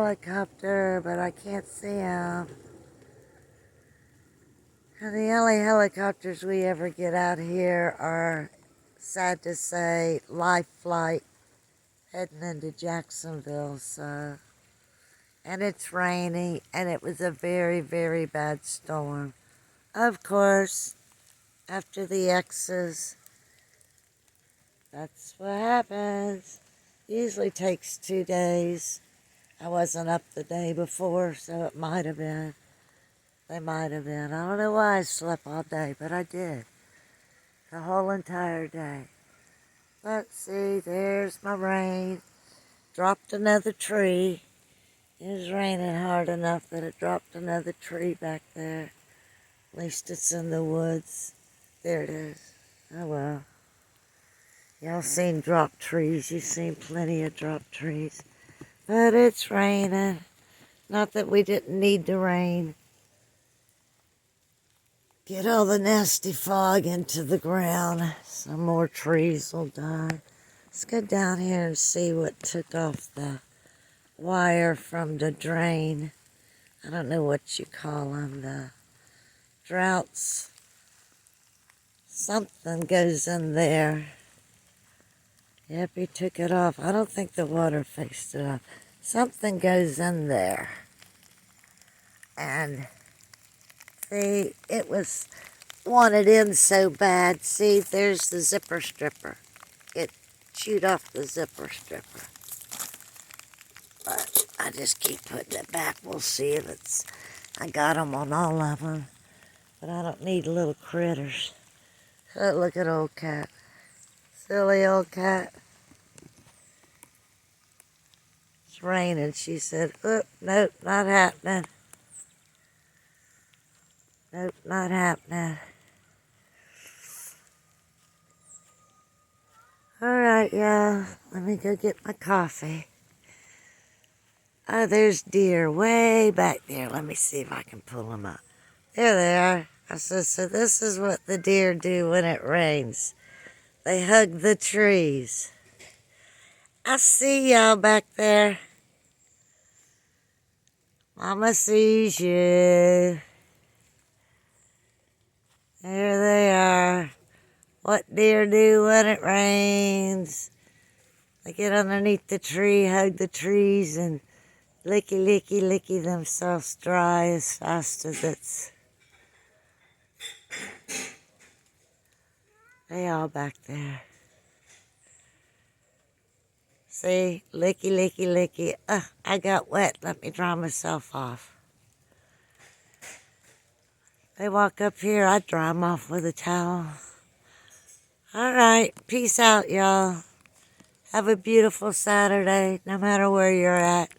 helicopter, but I can't see him. And the only helicopters we ever get out here are, sad to say, Life Flight heading into Jacksonville. So, and it's rainy, and it was a very, very bad storm. Of course, after the X's, that's what happens. Usually takes 2 days. I wasn't up the day before, so it might have been. They might have been. I don't know why I slept all day, but I did. The whole entire day. Let's see, there's my rain. Dropped another tree. It was raining hard enough that it dropped another tree back there. At least it's in the woods. There it is. Oh well. Y'all seen dropped trees. You've seen plenty of dropped trees. But it's raining. Not that we didn't need the rain. Get all the nasty fog into the ground. Some more trees will die. Let's go down here and see what took off the wire from the drain. I don't know what you call them. The droughts. Something goes in there. Yep, he took it off. I don't think the water faced it off. Something goes in there. And see, it was wanted in so bad. See, there's the zipper stripper. It chewed off the zipper stripper. But I just keep putting it back. We'll see if it's... I got them on all of them. But I don't need little critters. Oh, look at old cat. Silly old cat. It's raining. She said, oh, nope, not happening. Nope, not happening. Alright, y'all. Let me go get my coffee. Oh, there's deer way back there. Let me see if I can pull them up. There they are. I said, so this is what the deer do when it rains. They hug the trees. I see y'all back there. Mama sees you. There they are. What deer do when it rains? They get underneath the tree, hug the trees, and licky, licky, licky themselves dry as fast as it's... They all back there. See? Licky, licky, licky. I got wet. Let me dry myself off. They walk up here, I dry them off with a towel. Alright, peace out, y'all. Have a beautiful Saturday, no matter where you're at.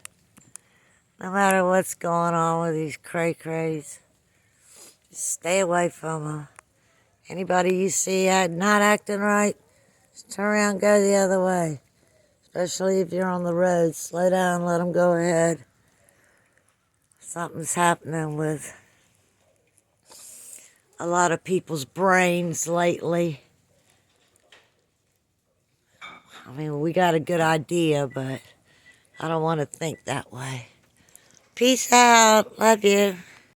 No matter what's going on with these cray-crays. Just stay away from them. Anybody you see not acting right, just turn around and go the other way. Especially if you're on the road. Slow down, let them go ahead. Something's happening with a lot of people's brains lately. I mean, we got a good idea, but I don't want to think that way. Peace out. Love you.